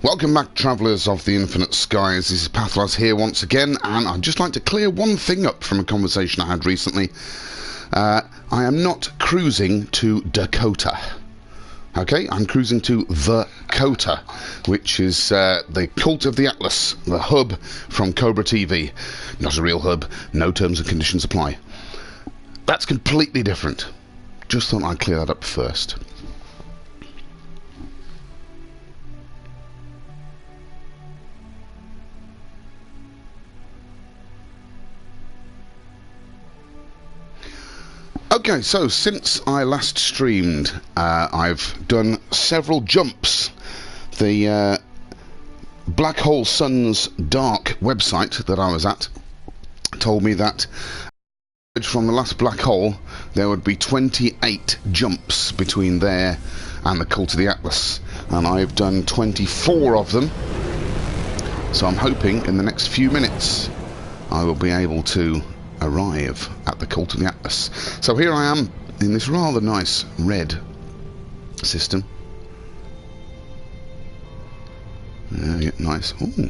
Welcome back, travellers of the infinite skies. This is Patholas here once again, and I'd just like to clear one thing up from a conversation I had recently. I am not cruising to Dakota. Okay, I'm cruising to the COTA, which is the Cult of the Atlas, the hub from Cobra TV. Not a real hub, no terms and conditions apply. That's completely different. Just thought I'd clear that up first. Okay, so since I last streamed, I've done several jumps. The Black Hole Sun's Dark website that I was at told me that from the last black hole there would be 28 jumps between there and the Cult of the Atlas, and I've done 24 of them. So I'm hoping in the next few minutes I will be able to arrive at the Cult of the Atlas. So here I am in this rather nice red system. Yeah, nice. Ooh.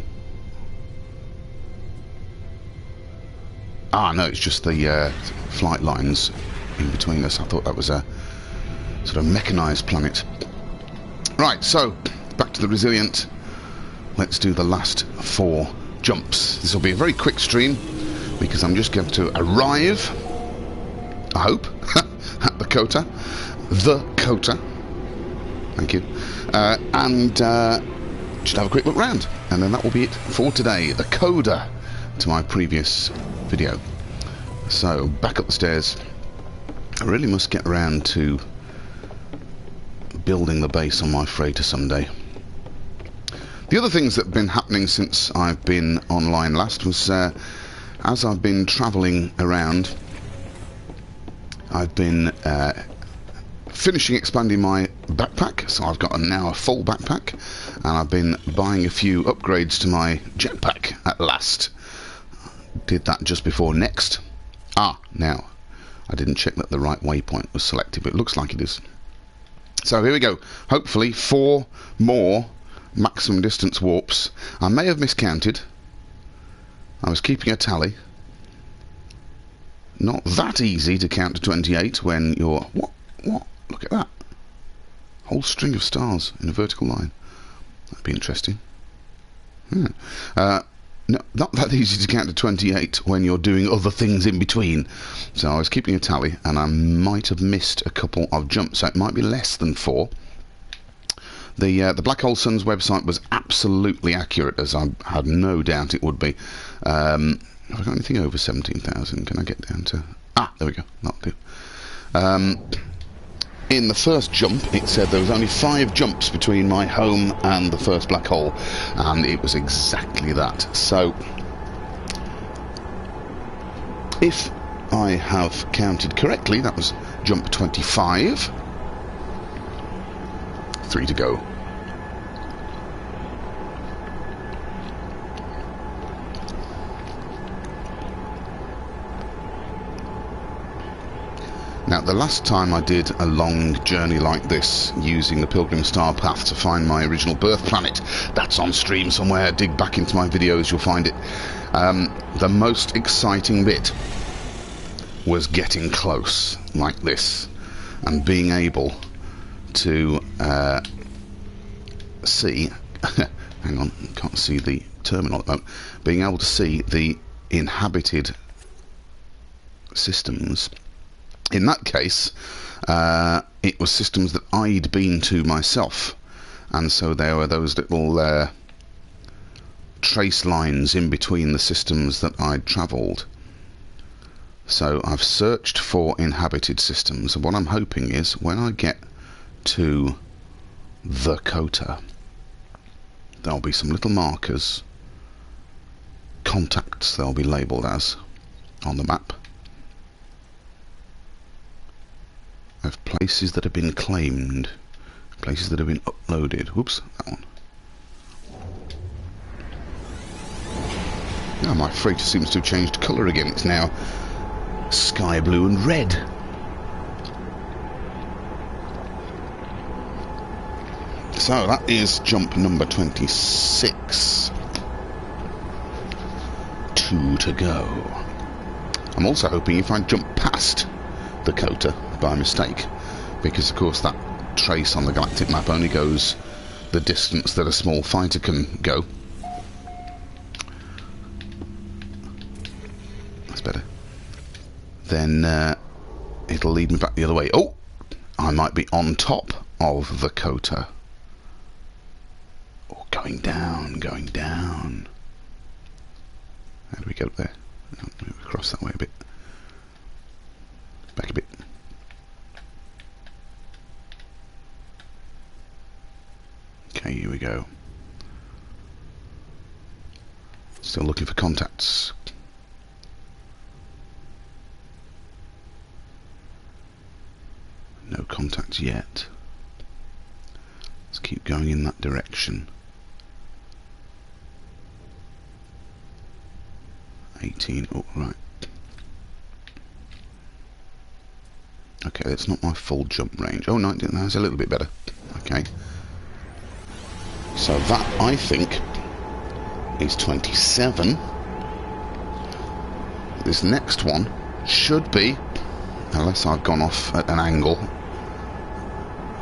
Ah, no, it's just the flight lines in between us. I thought that was a sort of mechanised planet. Right, so back to the Resilient. Let's do the last 4 jumps. This will be a very quick stream, because I'm just going to arrive, I hope, at the COTA. The COTA. Thank you. And just have a quick look round. And then that will be it for today. The coda to my previous video. So, back up the stairs. I really must get around to building the base on my freighter someday. The other things that have been happening since I've been online last was... as I've been travelling around, I've been finishing expanding my backpack, so I've got now a full backpack, and I've been buying a few upgrades to my jetpack at last. Did that just before next. Now, I didn't check that the right waypoint was selected, but it looks like it is. So here we go. Hopefully 4 more maximum distance warps. I may have miscounted. I was keeping a tally. Not that easy to count to 28 when you're... What? Look at that. Whole string of stars in a vertical line. That'd be interesting. No, not that easy to count to 28 when you're doing other things in between. So I was keeping a tally, and I might have missed a couple of jumps. So it might be less than 4. The Black Hole Sun's website was absolutely accurate, as I had no doubt it would be. Have I got anything over 17,000? Can I get down to... there we go. That'll do. In the first jump, it said there was only 5 jumps between my home and the first black hole, and it was exactly that. So, if I have counted correctly, that was jump 25. 3 to go. Now, the last time I did a long journey like this using the Pilgrim Star Path to find my original birth planet, that's on stream somewhere. Dig back into my videos, you'll find it. The most exciting bit was getting close like this and being able to see hang on, can't see the terminal at the moment. Being able to see the inhabited systems. In that case, it was systems that I'd been to myself, and so there were those little trace lines in between the systems that I'd travelled. So I've searched for inhabited systems, and what I'm hoping is when I get to the COTA, there'll be some little markers, contacts they'll be labelled as, on the map, of places that have been claimed, places that have been uploaded. Whoops, that one. Now my freighter seems to have changed colour again. It's now sky blue and red. so that is jump number 26. 2 to go. I'm also hoping if I jump past the COTA by mistake, because of course that trace on the galactic map only goes the distance that a small fighter can go. That's better. Then it'll lead me back the other way. Oh! I might be on top of the COTA. Oh, going down, going down. How do we get up there? Oh, move across that way a bit. Back a bit. Okay, here we go. Still looking for contacts. No contacts yet. Let's keep going in that direction. 18, oh right. Okay, that's not my full jump range. Oh no, that's a little bit better. Okay. So that, I think, is 27. This next one should be, unless I've gone off at an angle,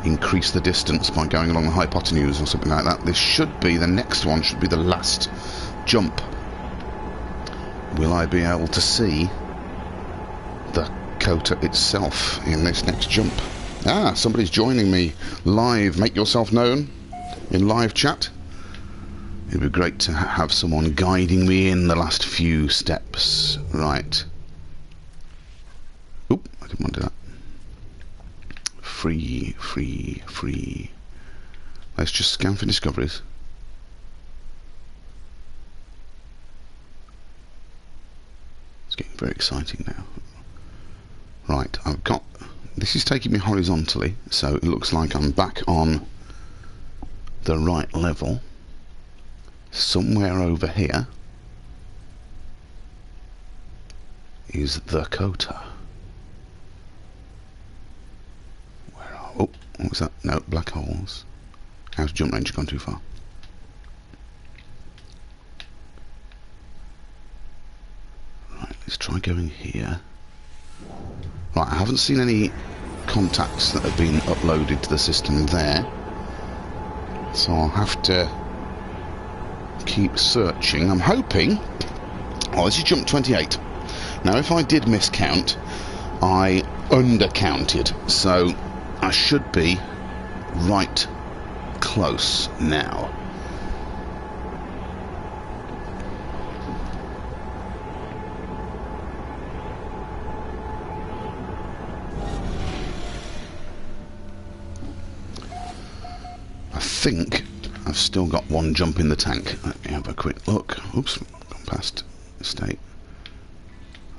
increase the distance by going along the hypotenuse or something like that. This should be, the next one should be the last jump. Will I be able to see the COTA itself in this next jump? Ah, somebody's joining me live. Make yourself known in live chat. It'd be great to have someone guiding me in the last few steps. Right. Oop, I didn't want to do that. Free, free, free. Let's just scan for discoveries. It's getting very exciting now. Right, I've got... This is taking me horizontally, so it looks like I'm back on the right level. Somewhere over here is the COTA. Where are... Oh, what was that? No, black holes. How's jump range gone too far? Right, let's try going here. Right, I haven't seen any contacts that have been uploaded to the system there. So I'll have to keep searching. I'm hoping... Oh, this is jump 28. Now, if I did miscount, I undercounted. So I should be right close now. I think I've still got one jump in the tank. Let me have a quick look. Oops, gone past state.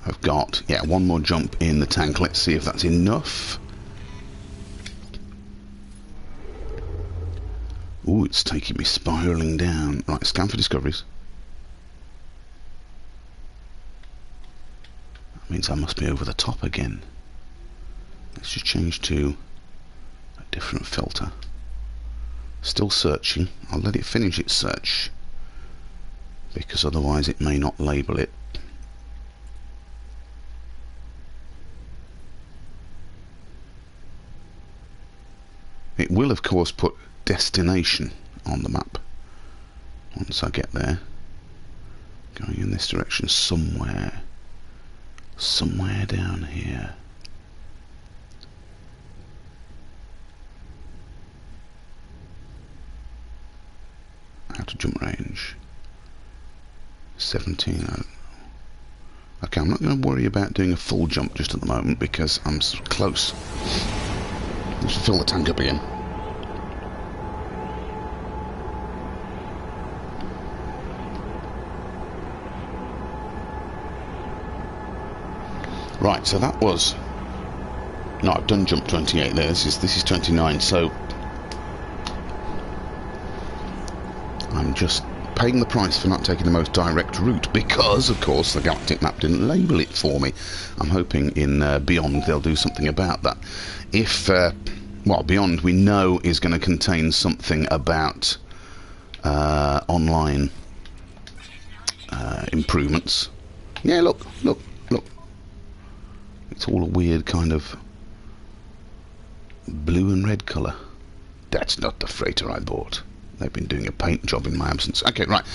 I've got, yeah, one more jump in the tank. Let's see if that's enough. Ooh, it's taking me spiralling down. Right, scan for discoveries. That means I must be over the top again. Let's just change to a different filter. Still searching. I'll let it finish its search, because otherwise it may not label it. It will, of course, put destination on the map once I get there. Going in this direction somewhere. Somewhere down here. Out of jump range. 17. Okay, I'm not going to worry about doing a full jump just at the moment because I'm close. Let's fill the tank up again. Right, so that was... No, I've done jump 28 there. This is 29, so... I'm just paying the price for not taking the most direct route because, of course, the galactic map didn't label it for me. I'm hoping in Beyond they'll do something about that. If well, beyond we know is going to contain something about online improvements. Yeah, look. It's all a weird kind of blue and red colour. That's not the freighter I bought. They've been doing a paint job in my absence. Okay, right.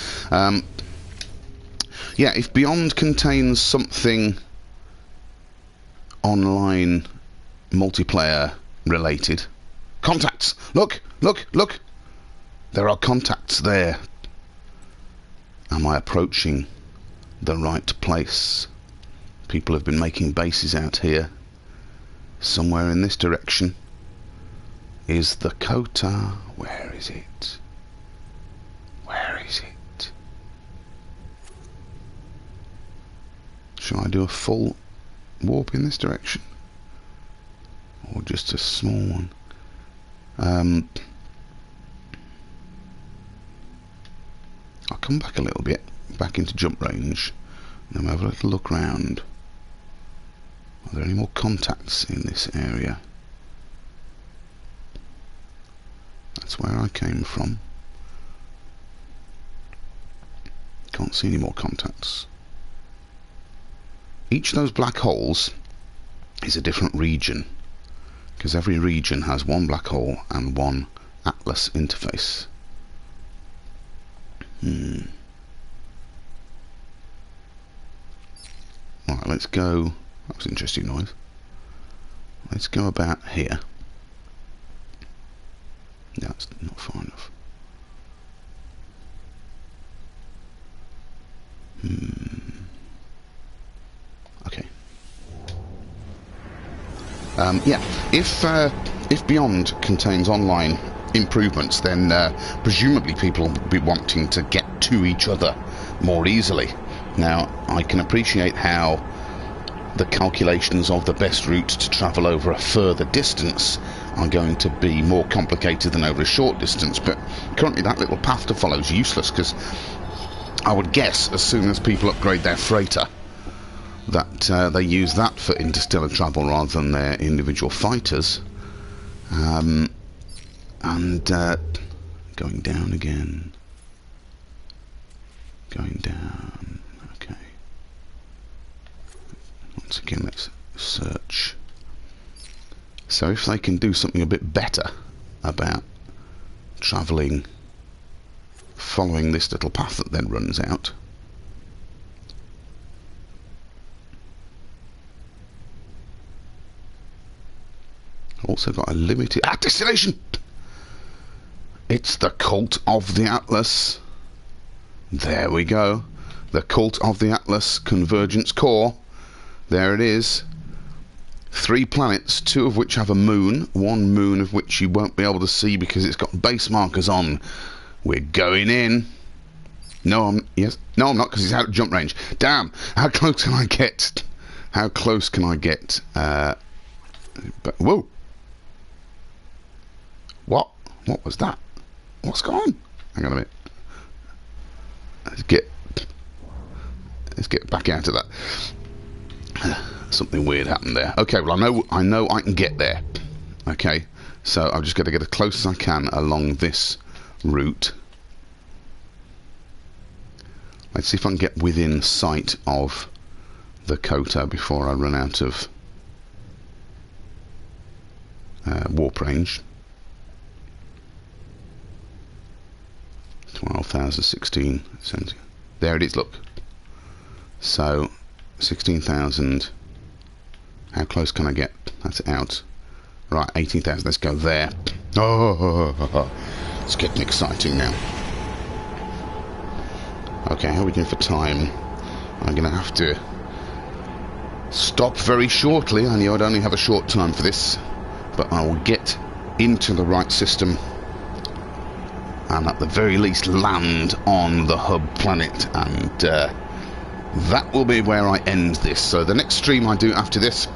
Yeah, if Beyond contains something online multiplayer related. Contacts! Look! There are contacts there. Am I approaching the right place? People have been making bases out here. Somewhere in this direction is the COTA. Where is it? Shall I do a full warp in this direction? Or just a small one? I'll come back a little bit, back into jump range, and then we'll have a little look round. Are there any more contacts in this area? That's where I came from. Can't see any more contacts. Each of those black holes is a different region, because every region has one black hole and one Atlas interface. Alright, let's go. That was an interesting noise. Let's go about here. No, it's not far enough. Okay. Yeah, if Beyond contains online improvements, then presumably people will be wanting to get to each other more easily. Now, I can appreciate how the calculations of the best route to travel over a further distance are going to be more complicated than over a short distance, but currently that little path to follow is useless, because I would guess as soon as people upgrade their freighter that they use that for interstellar travel rather than their individual fighters. And going down again. Going down. Okay. Once again, let's search. So if they can do something a bit better about travelling following this little path that then runs out. Also got a limited destination. It's the Cult of the Atlas. There we go. The Cult of the Atlas Convergence Core. There it is. 3 planets, 2 of which have a moon, 1 moon of which you won't be able to see because it's got base markers on. We're going in. No, I'm not, because it's out of jump range. Damn! How close can I get? How close can I get? But whoa! What? What was that? What's going on? Hang on a minute. Let's get back out of that. Something weird happened there. Okay, well I know I can get there. Okay, so I've just got to get as close as I can along this route. Let's see if I can get within sight of the COTA before I run out of warp range. 12,000, 16. There it is, look. So, 16,000. How close can I get? That's out. Right, 18,000. Let's go there. Oh, it's getting exciting now. Okay, how are we doing for time? I'm going to have to stop very shortly. I knew I'd only have a short time for this, but I will get into the right system and at the very least land on the hub planet, and that will be where I end this. So the next stream I do after this,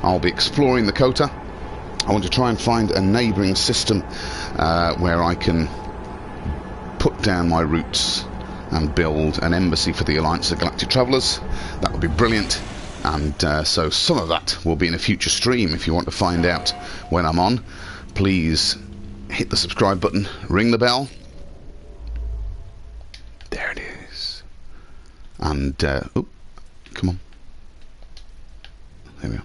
I'll be exploring the COTA. I want to try and find a neighbouring system where I can put down my routes and build an embassy for the Alliance of Galactic Travellers. That would be brilliant, and so some of that will be in a future stream if you want to find out when I'm on. please hit the subscribe button, ring the bell. There it is. And, oh, come on. There we are.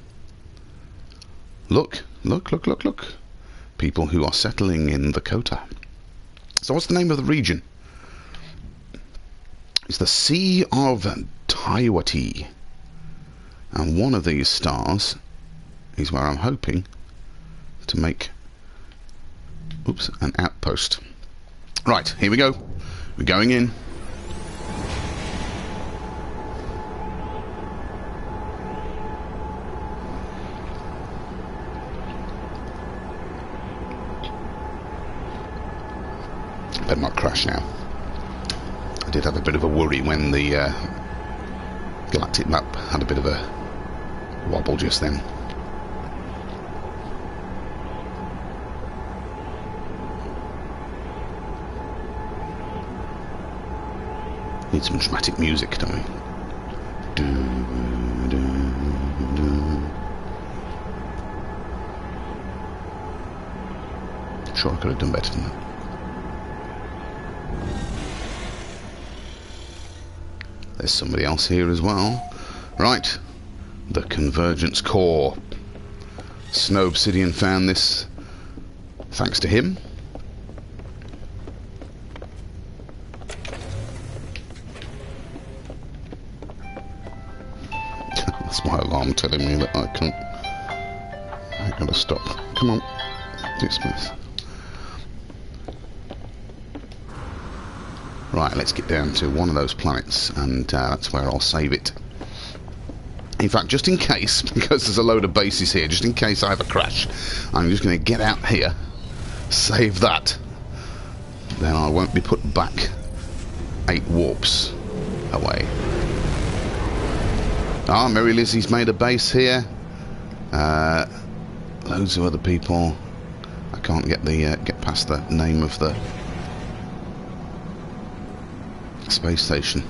Look, look, look, look, look. People who are settling in the COTA. So what's the name of the region? It's the Sea of Taiwati. And one of these stars is where I'm hoping to make, oops, an outpost. Right, here we go. We're going in. Better not crash now. I did have a bit of a worry when the galactic map had a bit of a wobble just then. Need some dramatic music, don't we? Sure, I could have done better than that. There's somebody else here as well. Right, the Convergence Core. Snow Obsidian found this thanks to him. That's my alarm telling me that I can't. I gotta stop. Come on, dismiss. Right, let's get down to one of those planets, and that's where I'll save it. In fact, just in case, because there's a load of bases here, just in case I have a crash, I'm just going to get out here, save that, then I won't be put back 8 warps away. Ah, Mary Lizzie's made a base here. Loads of other people. I can't get the get past the name of the space station.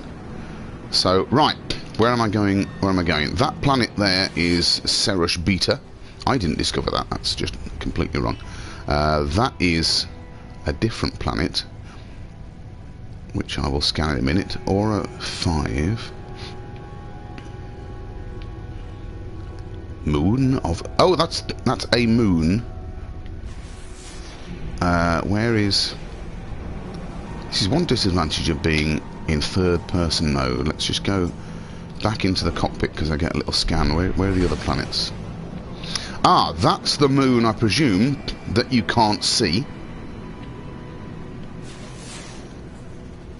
So, right, where am I going? Where am I going? That planet there is Cerush Beta. I didn't discover that. That's just completely wrong. That is a different planet, which I will scan in a minute. Aura 5. Moon of... Oh, that's a moon. Where is... This is one disadvantage of being in third-person mode. Let's just go back into the cockpit because I get a little scan. Where are the other planets? Ah, that's the moon, I presume, that you can't see.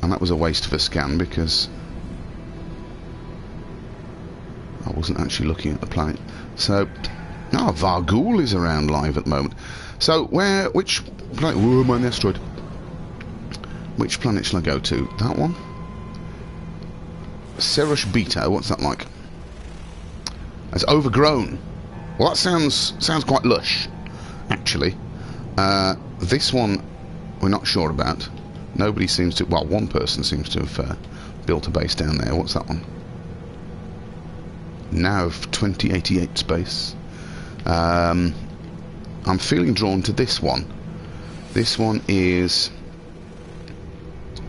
And that was a waste of a scan because I wasn't actually looking at the planet. So, Vargul is around live at the moment. So, which planet? Oh, I'm on the asteroid. Which planet shall I go to? That one? Cerush Beta, what's that like? It's overgrown. Well, that sounds quite lush, actually. This one, we're not sure about. Nobody seems to... Well, one person seems to have built a base down there. What's that one? Nav 2088 space. I'm feeling drawn to this one. This one is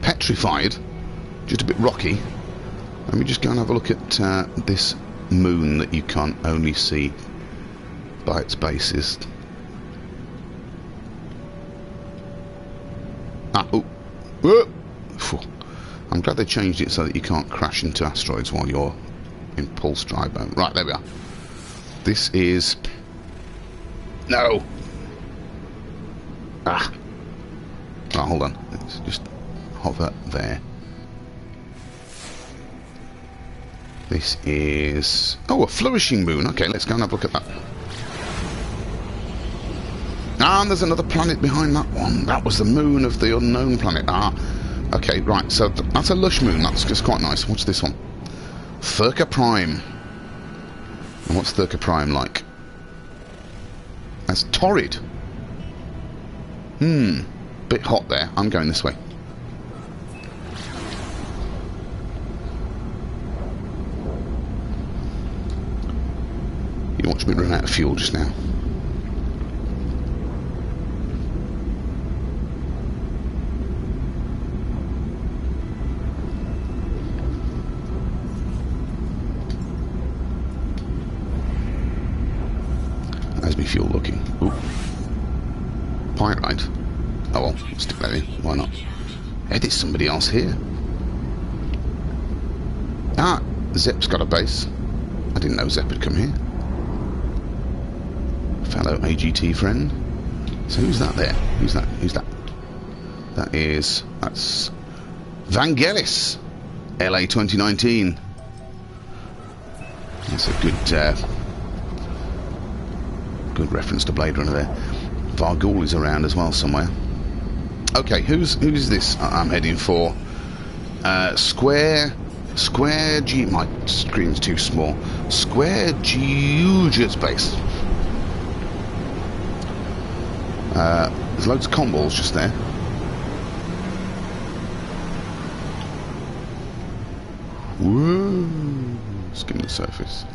petrified, just a bit rocky. Let me just go and have a look at this moon that you can't only see by its bases. I'm glad they changed it so that you can't crash into asteroids while you're in pulse drive mode. Right, there we are. This is... No! Oh, hold on. Let's just hover there. This is... Oh, a flourishing moon. Okay, let's go and have a look at that. Ah, and there's another planet behind that one. That was the moon of the unknown planet. Ah, okay, right. So that's a lush moon. That's just quite nice. What's this one? Thurka Prime. And what's Thurka Prime like? That's torrid. Bit hot there. I'm going this way. You watched me run out of fuel just now. if you're looking. Ooh. Pyrite. Oh well, stick that in. Why not? Hey, there's somebody else here. Ah, Zep's got a base. I didn't know Zep had come here. Fellow AGT friend. So who's that there? Who's that? Who's that? That's Vangelis, LA 2019. That's a good reference to Blade Runner there. Vargul is around as well somewhere. Okay, who's this I'm heading for? Square G. My screen's too small. Square Geoget's base. There's loads of comballs just there. Whoa! Skim the surface.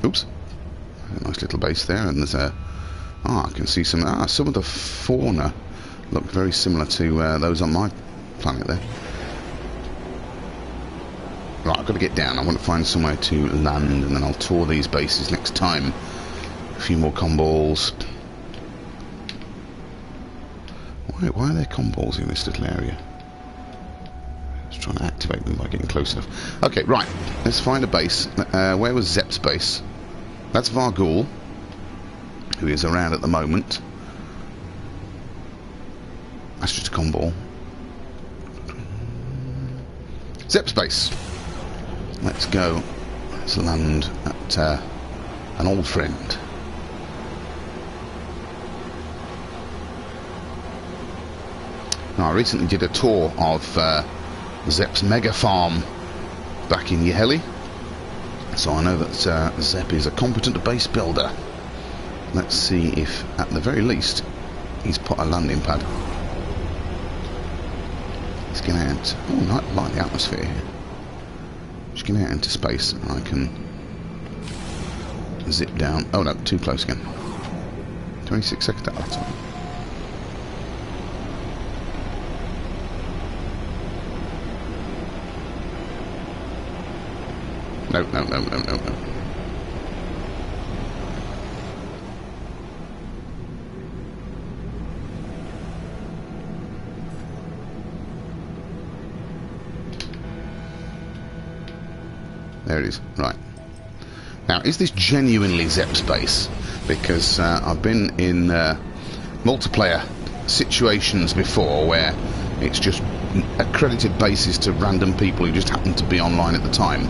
Oops. A nice little base there, and there's a... I can see some of the fauna look very similar to those on my planet there. Right, I've got to get down. I want to find somewhere to land, and then I'll tour these bases next time. A few more comballs. Why are there comballs in this little area? Just trying to activate them by getting close enough. Okay, right. Let's find a base. Where was Zep's base? That's Vargul, who is around at the moment. That's just a comball. Zep's base. Let's go. Let's land at an old friend. Now, I recently did a tour of Zep's mega farm back in Yeheli, so I know that Zep is a competent base builder. Let's see if, at the very least, he's put a landing pad. Let's get out. Oh, like the atmosphere here. Just get out into space, and I can zip down. Oh no, too close again. 26 seconds at a time. No. There it is. Right. Now, is this genuinely Zep's base? Because I've been in multiplayer situations before where it's just accredited bases to random people who just happen to be online at the time.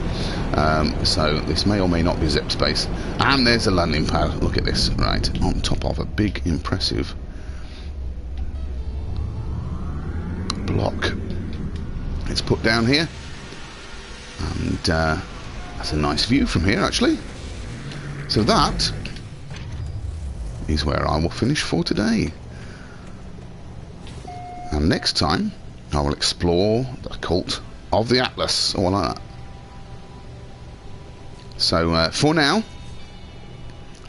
So this may or may not be Zep's base. And there's a landing pad. Look at this. Right. On top of a big, impressive block. It's put down here. And that's a nice view from here, actually. So that is where I will finish for today. And next time, I will explore the cult of the Atlas, or like that. So, for now,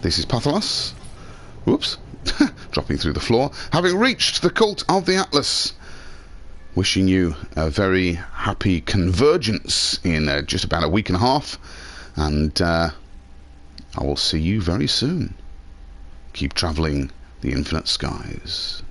this is Patholas. Whoops. Dropping through the floor. Having reached the cult of the Atlas. Wishing you a very happy convergence in just about a week and a half. And I will see you very soon. Keep travelling the infinite skies.